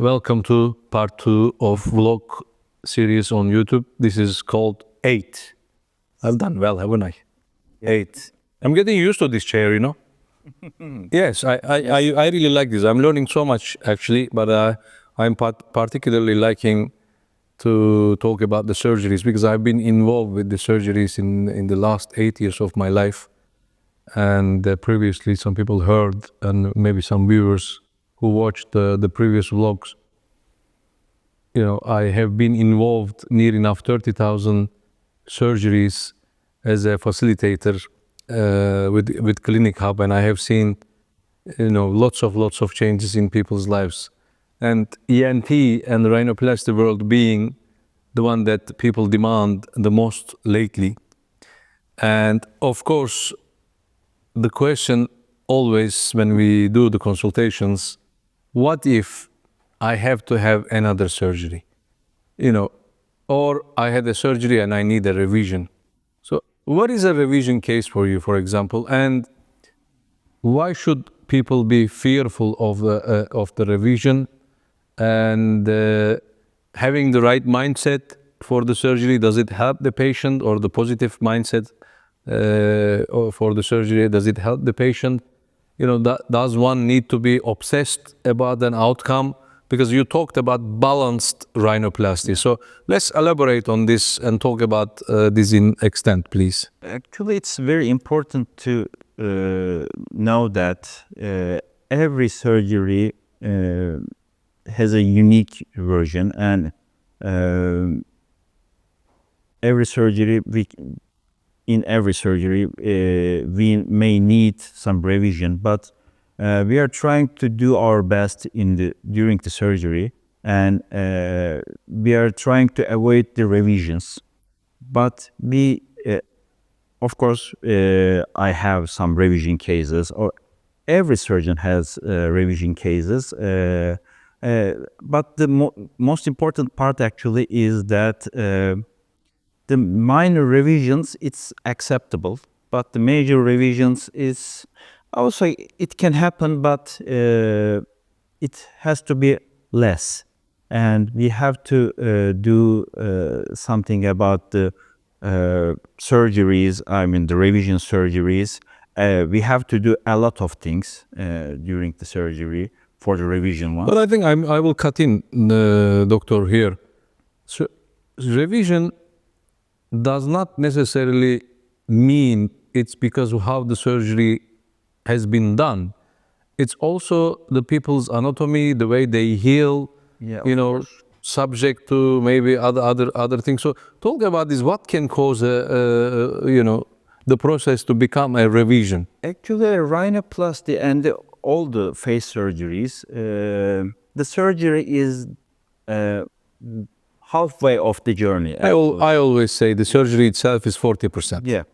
welcome to part 2 of vlog series on YouTube. This is called 8. I've done well, haven't I? 8. I'm getting used to this chair, you know. Yes, I really like this. I'm learning so much actually, but I'm particularly liking to talk about the surgeries because I've been involved with the surgeries in the last 8 years of my life. And previously some people heard, and maybe some viewers who watched the previous vlogs, you know, I have been involved near enough 30,000 surgeries as a facilitator with Clinichub, and I have seen, you know, lots of changes in people's lives. And ENT and rhinoplasty world being the one that people demand the most lately. And of course, the question always when we do the consultations, what if I have to have another surgery? You know, or I had a surgery and I need a revision. So what is a revision case for you, for example? And why should people be fearful of the revision? And having the right mindset for the surgery, does it help the patient? Or the positive mindset for the surgery, does it help the patient? You know, does one need to be obsessed about an outcome? Because you talked about balanced rhinoplasty. So let's elaborate on this and talk about this in extent, please. Actually, it's very important to know that every surgery has a unique version, and every surgery, in every surgery, we may need some revision, but we are trying to do our best during the surgery, and we are trying to avoid the revisions. But of course, I have some revision cases, or every surgeon has revision cases. But the most important part actually is that the minor revisions, it's acceptable, but the major revisions is, I would say, it can happen, but it has to be less. And we have to do something about the surgeries, I mean the revision surgeries. We have to do a lot of things during the surgery for the revision one. But I think I will cut in, doctor, here. So revision does not necessarily mean it's because of how the surgery has been done. It's also the people's anatomy, the way they heal, you know, subject to maybe other things. So talk about this. What can cause you know, the process to become a revision? Actually, rhinoplasty and all the face surgeries, the surgery is halfway of the journey. I always say the surgery itself is 40%. Yeah,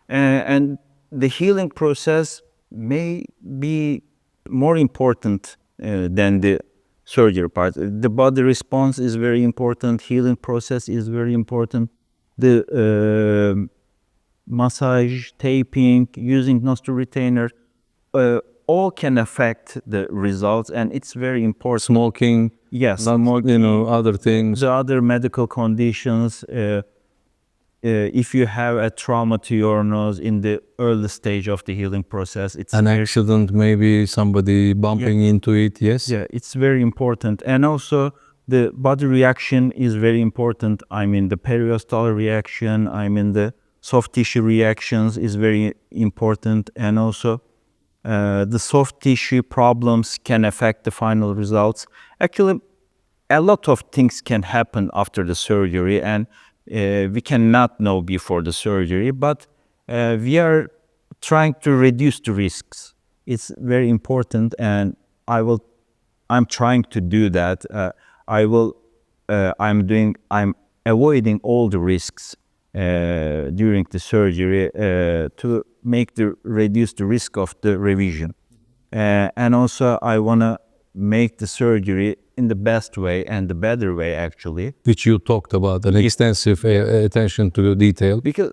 and the healing process may be more important than the surgery part. The body response is very important. Healing process is very important. The massage, taping, using nostril retainer, all can affect the results, and it's very important. Smoking, yes, smoking, you know, other things. The other medical conditions. If you have a trauma to your nose in the early stage of the healing process, it's an accident, maybe somebody bumping into it. Yes. Yeah, it's very important, and also the body reaction is very important. I mean, the periosteal reaction. I mean, the soft tissue reactions is very important, and also the soft tissue problems can affect the final results. Actually, a lot of things can happen after the surgery, and we cannot know before the surgery, but we are trying to reduce the risks. It's very important, and I'm trying to do that. I'm avoiding all the risks during the surgery to reduce the risk of the revision. And also I want to make the surgery in the best way and the better way, actually. Which you talked about, an extensive attention to detail. Because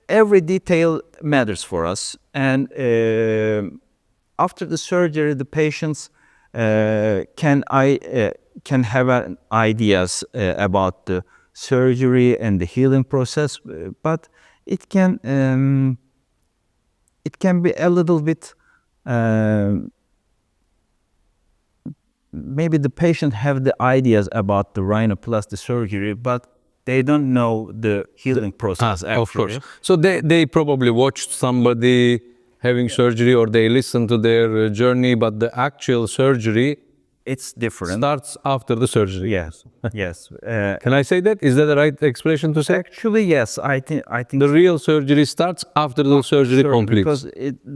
every detail matters for us. And after the surgery, the patients can have ideas about the surgery and the healing process, but it can be a little bit. Maybe the patient have the ideas about the rhinoplasty surgery, but they don't know the healing process. Of course. So they probably watched somebody having surgery, or they listened to their journey, but the actual surgery It's different. starts after the surgery. Yes, yes. Can I say that? Is that the right expression to say? Actually, yes. I think The real surgery starts after the surgery completes. because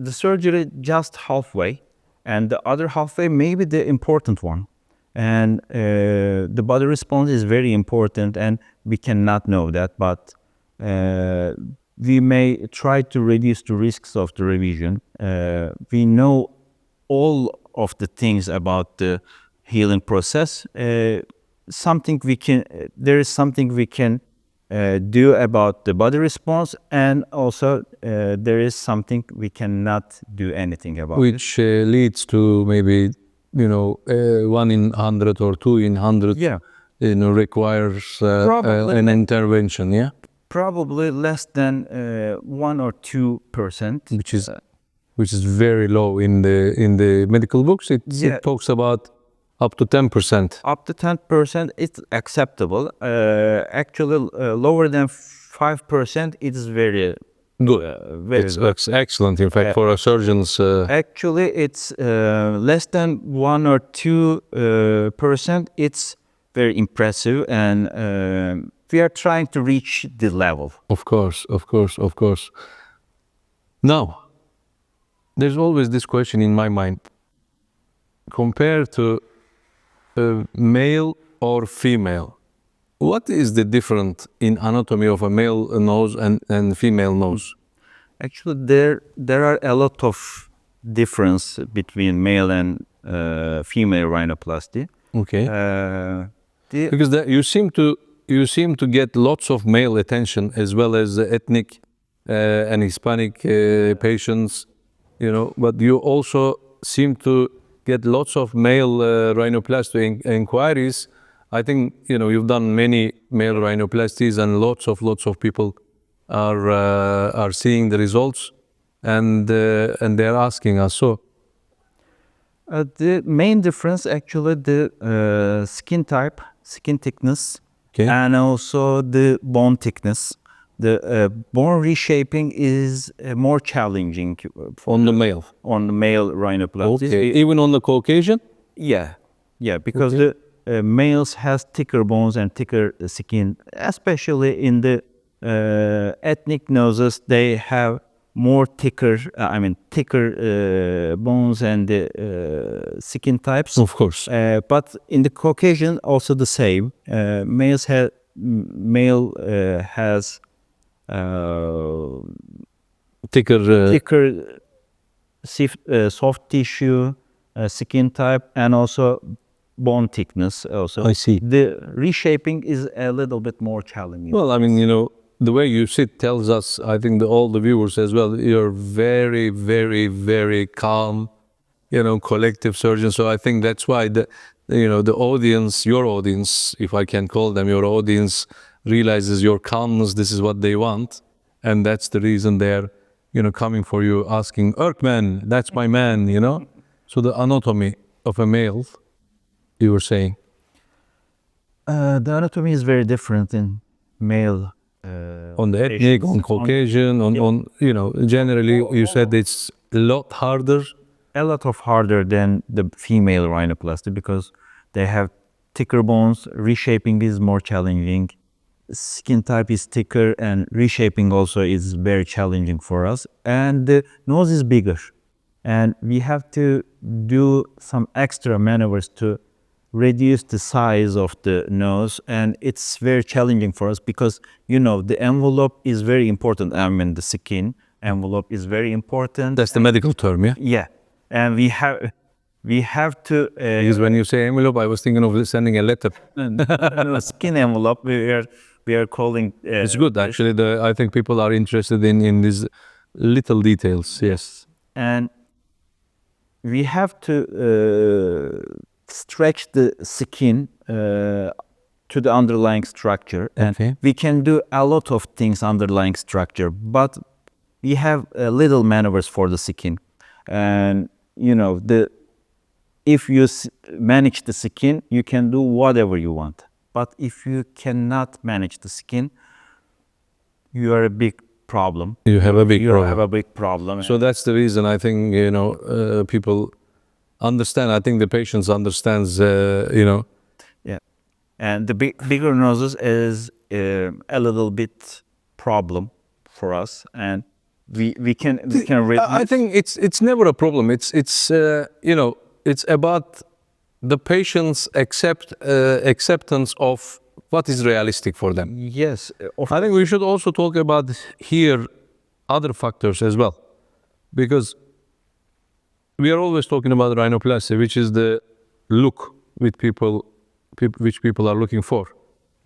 the surgery just halfway, and the other halfway may be the important one, and the body response is very important, and we cannot know that, but we may try to reduce the risks of the revision. We know all of the things about the healing process. There is something we can do about the body response, and also there is something we cannot do anything about. Which leads to maybe, 1 in 100 or 2 in 100, Yeah. Requires Probably. an intervention, yeah? Probably less than 1 or 2%, Which is very low in the medical books. It talks about up to 10%. Up to 10%, it's acceptable. Actually, lower than 5%, it is very Good. very It's excellent, in fact, for a surgeon's. Actually, it's less than 1 or 2%. It's very impressive, and we are trying to reach the level. Of course. Now, there's always this question in my mind. Compared to male or female, what is the difference in anatomy of a male nose and female nose? Actually, there are a lot of difference between male and female rhinoplasty. Okay. Because you seem to get lots of male attention as well as ethnic and Hispanic patients, but you also seem to get lots of male rhinoplasty inquiries. I think you've done many male rhinoplasties, and lots of people are seeing the results, and they're asking us. So the main difference, actually, the skin type, skin thickness, and also the bone thickness. The bone reshaping is more challenging on the male rhinoplasty. Okay. Even on the Caucasian? Yeah, because the males has thicker bones and thicker skin, especially in the ethnic noses. They have more thicker bones and the skin types. Of course. But in the Caucasian, also the same. Male has thicker soft tissue, skin type, and also bone thickness. Also, I see. The reshaping is a little bit more challenging. Well, I mean, the way you sit tells us, I think all the viewers as well, you're very, very, very calm, collective surgeon. So I think that's why the audience, your audience, if I can call them your audience, realizes your calmness. This is what they want, and that's the reason they're, coming for you, asking, Erkmen, that's my man, So the anatomy of a male, you were saying. The anatomy is very different in male. On the ethnic, on Caucasian, generally you said it's a lot harder. A lot of harder than the female rhinoplasty because they have thicker bones. Reshaping is more challenging. Skin type is thicker, and reshaping also is very challenging for us. And the nose is bigger, and we have to do some extra maneuvers to reduce the size of the nose, and it's very challenging for us because the envelope is very important. I mean, the skin envelope is very important. That's the medical term, yeah? Yeah, and we have to because when you say envelope, I was thinking of sending a letter. Skin envelope we are calling it's good, actually. I think people are interested in these little details. Yes. And we have to stretch the skin to the underlying structure, and Okay. we can do a lot of things underlying structure, but we have little maneuvers for the skin. And you know, if you manage the skin, you can do whatever you want. But if you cannot manage the skin, you are a big problem. You have a big You problem. have a big problem. So that's the reason I think, you know, people understand. I think the patients understands, you know. Yeah, and the bigger noses is a little bit problem for us, and we can I think it's never a problem. It's you know, it's about the patient's acceptance of what is realistic for them. yes, of I think we should also talk about here other factors as well, because we are always talking about rhinoplasty, which is the look with which people are looking for,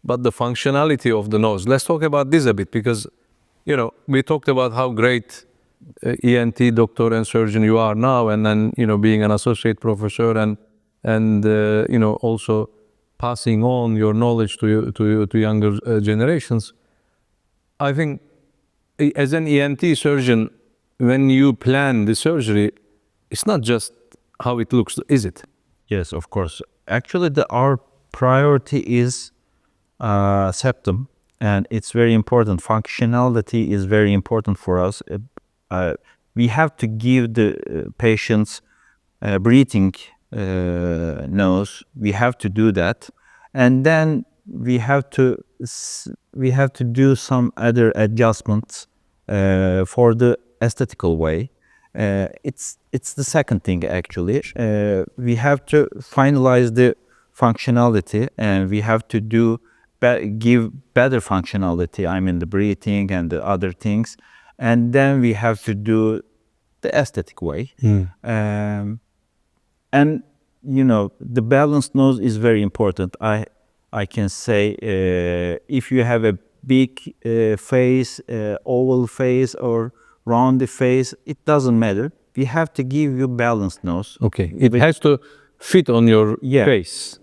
but the functionality of the nose. Let's talk about this a bit, because you know, we talked about how great ENT doctor and surgeon you are now, and then you know, being an associate professor and you know, also passing on your knowledge to younger generations. I think as an ENT surgeon, when you plan the surgery, it's not just how it looks, is it? yes, of course. Actually, our priority is septum, and it's very important. Functionality is very important for us. We have to give the patients breathing nose. We have to do that, and then we have to do some other adjustments for the aesthetical way. It's the second thing actually. We have to finalize the functionality, and we have to give better functionality. I mean the breathing and the other things, and then we have to do the aesthetic way. And you know, the balanced nose is very important. I can say if you have a big face, oval face or round face, it doesn't matter. We have to give you balanced nose. Okay, it has to fit on your Yeah. face.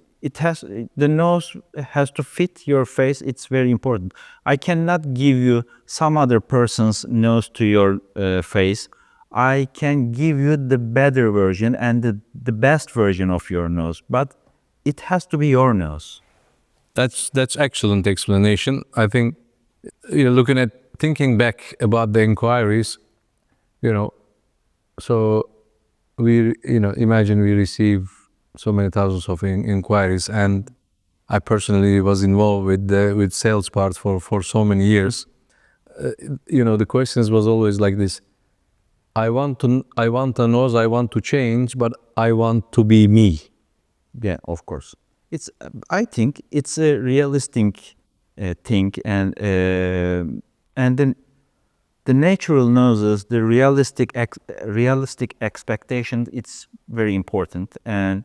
The nose has to fit your face. It's very important. I cannot give you some other person's nose to your face. I can give you the better version and the best version of your nose, but it has to be your nose. That's excellent explanation. I think, you know, thinking back about the inquiries, you know, so we, you know, imagine we receive so many thousands of inquiries, and I personally was involved with sales part for so many years. You know, the questions was always like this: I want a nose, I want to change, but I want to be me. Yeah, of course. I think it's a realistic thing, and then the natural noses, the realistic expectation, it's very important, and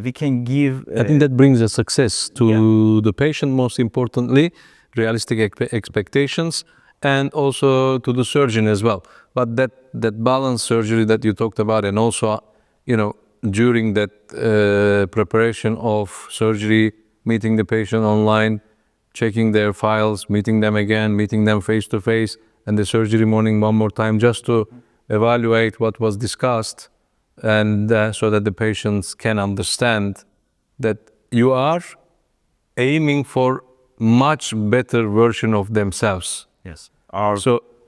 we can give. I think that brings a success to the patient, most importantly, realistic expectations, and also to the surgeon as well. But that balanced surgery that you talked about, and also, you know, during that preparation of surgery, meeting the patient online, checking their files, meeting them again, meeting them face to face, and the surgery morning one more time, just to evaluate what was discussed, and so that the patients can understand that you are aiming for much better version of themselves. Yes.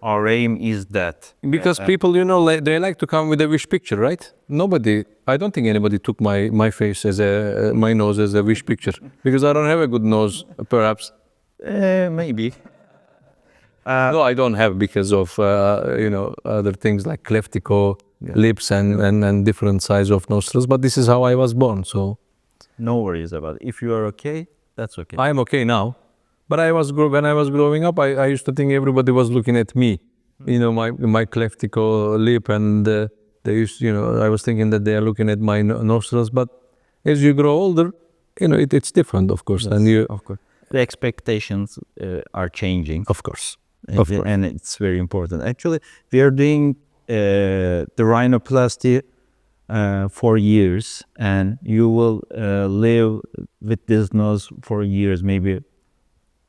Our aim is that. Because people, you know, they like to come with a wish picture, right? I don't think anybody took my face as my nose as a wish picture, because I don't have a good nose, perhaps. Maybe. No, I don't have, because of, you know, other things like cleftico, lips and different size of nostrils, but this is how I was born, so. No worries about it. If you are okay, that's okay. I am okay now. But when I was growing up, I used to think everybody was looking at me, you know, my cleftico lip, and they used, you know, I was thinking that they are looking at my nostrils. But as you grow older, you know, it's different, of course. Yes, of course. The expectations are changing. Of course. And it's very important. Actually, we are doing the rhinoplasty for years, and you will live with this nose for years, maybe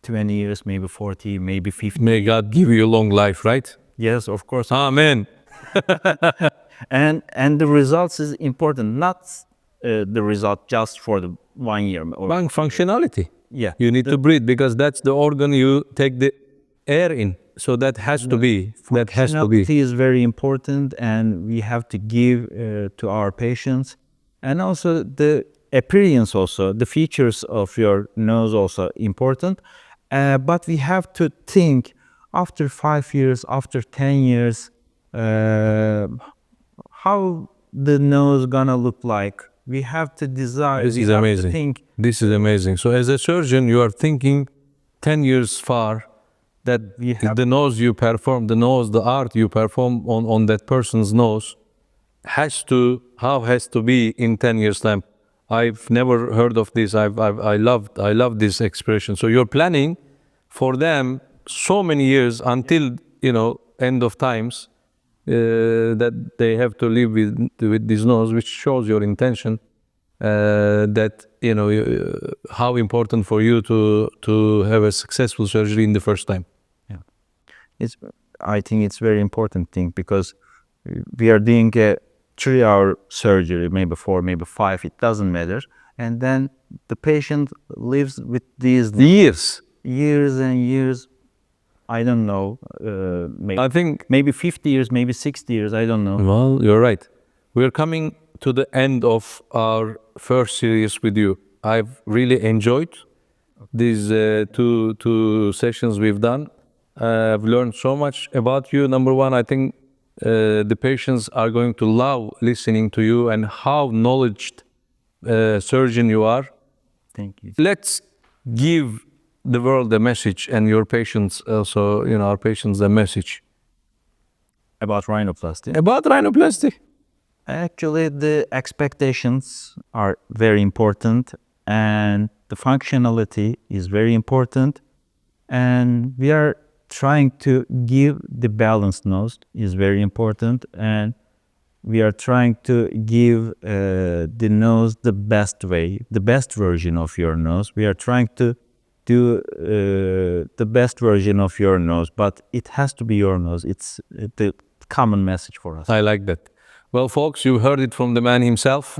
20 years, maybe 40, maybe 50. May God give you a long life, right? Yes, of course. Amen. And the results is important, not the result just for the 1 year. Or, Lung functionality. yeah. You need to breathe because that's the organ you take the air in. So that has to be. That has to be. Functionality is very important, and we have to give to our patients. And also the appearance, also the features of your nose, also important. But we have to think after 5 years, after 10 years, how the nose gonna look like. We have to desire. This we is have to amazing. think. This is amazing. So as a surgeon, you are thinking 10 years far that We have- the nose you perform, the nose, the art you perform on that person's nose has to be in 10 years time. I've never heard of this. I love this expression. So you're planning for them so many years until, end of times, that they have to live with this nose, which shows your intention, that how important for you to have a successful surgery in the first time. I think it's very important thing, because we are doing a 3-hour surgery, maybe 4, maybe 5, it doesn't matter. And then the patient lives with these years and years. I don't know, maybe, I think, maybe 50 years, maybe 60 years, I don't know. well, you're right. We're coming to the end of our first series with you. I've really enjoyed these two sessions we've done. I've learned so much about you. Number one, I think the patients are going to love listening to you and how knowledgeable surgeon you are. Thank you. Let's give the world a message, and your patients also, our patients, a message About rhinoplasty. about rhinoplasty. Actually, the expectations are very important, and the functionality is very important, and we are trying to give the balanced nose is very important, and we are trying to give the nose the best way, the best version of your nose. We are trying to do the best version of your nose, but it has to be your nose. It's the common message for us. I like that. Well, folks, you heard it from the man himself.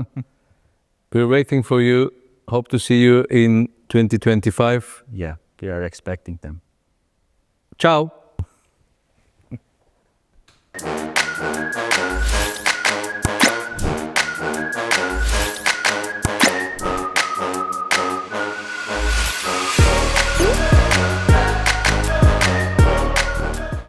We're waiting for you. Hope to see you in 2025. Yeah, we are expecting them. Ciao.